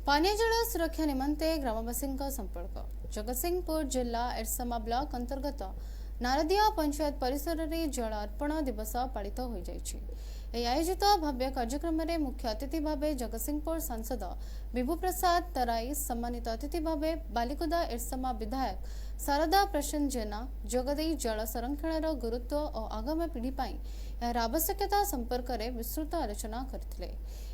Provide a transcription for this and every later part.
पानीय जल सुरक्षा निमंते ग्रामवासी संपर्क जगतसिंहपुर जिला एरसमा ब्लॉक अंतर्गत नारदिया पंचायत परिसर में जल अर्पण दिवस पालित हो आयोजित भव्य कार्यक्रम में मुख्य अतिथि भाव जगतसिंहपुर सांसद विभू प्रसाद तराई सम्मानित अतिथि भाव बालिकुदा एरसमा विधायक शारदा प्रसन्न जेना जोगदे जल संरक्षण गुरुत्व और आगामी पीढ़ी यार आवश्यकता संपर्क में विस्तृत आलोचना करथिले।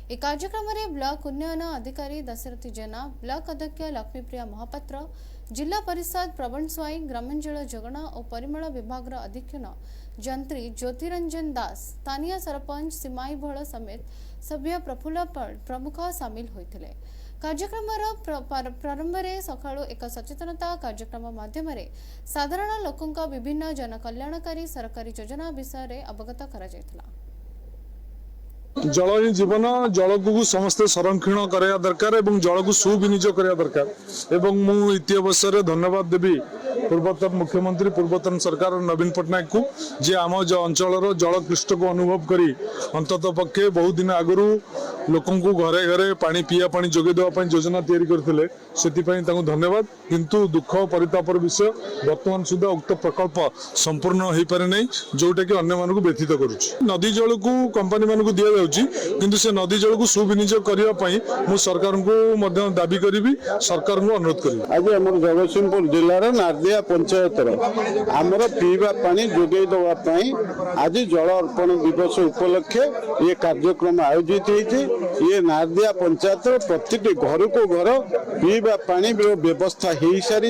एक कार्यक्रम में ब्लॉक उन्नयन अधिकारी दशरथी जेना, ब्लॉक अध्यक्ष लक्ष्मीप्रिया महापात्र, जिला परिषद प्रवण स्वाई, ग्रामांचल जोगण और परिमल विभाग अधीक्षण जंत्री ज्योतिरंजन दास, स्थानीय सरपंच सीमाई भोल समेत सभ्य प्रफुल्ल प्रमुख सामिल होते। कार्यक्रम प्रारंभ में सका एक सचेतनता कार्यक्रम माध्यम साधारण लोकों विभिन्न जनकल्याणकारी सरकारी योजना विषय में अवगत करा जायथिला। जल ही जीवन जल को समस्ते संरक्षण करा दरकार एवं जल को सुविनियोग करा दरकार एवं मु इति अवसर धन्यवाद देवी पूर्वतन मुख्यमंत्री पूर्वतन सरकार नवीन पट्टनायक को जे आम अंचल जल कृष्ट को अनुभव करी अंतत पक्षे बहुत दिन आगु लोकों को घरे घरे पानी पीया पानी जोगे देवा योजना तैयारी करथिले सेतिपई तांको धन्यवाद। किंतु दुख परितापर विषय वर्तमान सुधा उक्त प्रकल्प संपूर्ण हो पारे नहीं जोटा कि अन्य मानक व्यथित करुछि। नदी जल को कंपनी मानक दिया जाउछि किंतु से नदी जल को सुविनियोग करिया पई मु सरकार को मध्य दाबी करिवि सरकार को अनुरोध करिवि। आज हमर जगतसिंहपुर जिल्ला रो नारदिया पंचायत रो हमर पीवा पानी जोगे देवा पई आज जल अर्पण दिवस उपलक्षे ये कार्यक्रम आयोजित होइछि। ये नारदिया पंचायत रो प्रत्येक घर को घर पीवा पानी व्यवस्था हो सारी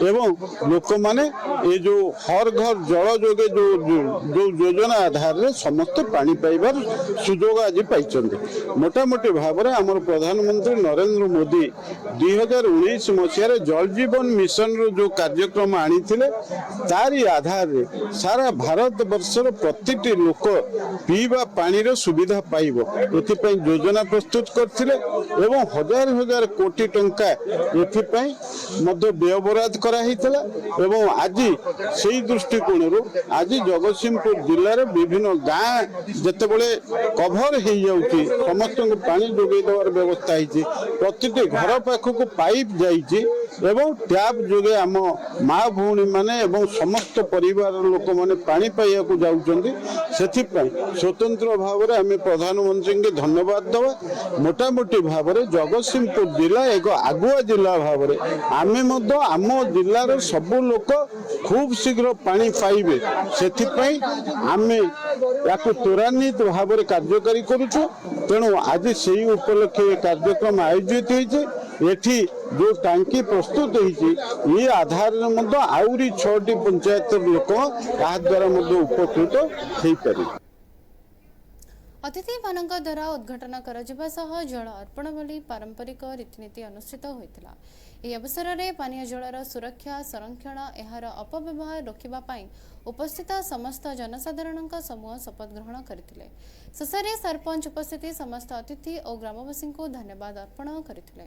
एवं लोक माने ये जो हर घर जल जोगे जो योजना आधार रे समस्त पानी पाइबार सुजोग आज पाइछन्ते। मोटामोटी भाव में आम प्रधानमंत्री नरेंद्र मोदी 2019 मसीह जल जीवन मिशन रो जो कार्यक्रम आनी तारी आधार रे सारा भारत वर्षर प्रत्येक लोक पीवा पानी रो सुविधा पाइबो एथिपई योजना प्रस्तुत करथिले एवं हजार हजार कोटी टंका एथिपई मध्य व्ययबराद करा हितला एवं आज सेही दृष्टिकोण रो आज जगतसिंहपुर जिल्ला रे विभिन्न गाँ जेतेबेले कभर हो जाउची समस्त को पानी जोगे देवार व्यवस्था हिची प्रत्येक घर पाखक पाइप जाइची एवं टैप जोगे आम माँ भौणी माने एवं समस्त परिवार लोक माने पानी पाइया को जाउचंदी सेथिपई स्वतंत्र भाव में आम प्रधानमंत्री के धन्यवाद दवा। मोटामोटी भाव में जगतसिंहपुर जिला एक आगुआ जिला भाव में आम आम जिलार सबू लोक खूब शीघ्र पानी पाइबे सेथिपई आम या त्वरान्वित भाव में कार्यकारी करुछु। तेणु आज से उपलक्षे कार्यक्रम आयोजित होती जो टांकी प्रस्तुत होती आधार आहरी 6टी पंचायत लोक द्वारा उपकृत हो पारे। अतिथि मानक द्वारा उद्घाटन कर जल अर्पण भली पारंपरिक रीतिनीति अनुष्ठित होता। यह अवसर में पानीय जलर सुरक्षा संरक्षण यार अपव्यवहार रोकने उपस्थित समस्त जनसाधारण समूह शपथ ग्रहण करथिले। शेष में सरपंच उपस्थित समस्त अतिथि और ग्रामवासी को धन्यवाद अर्पण करथिले।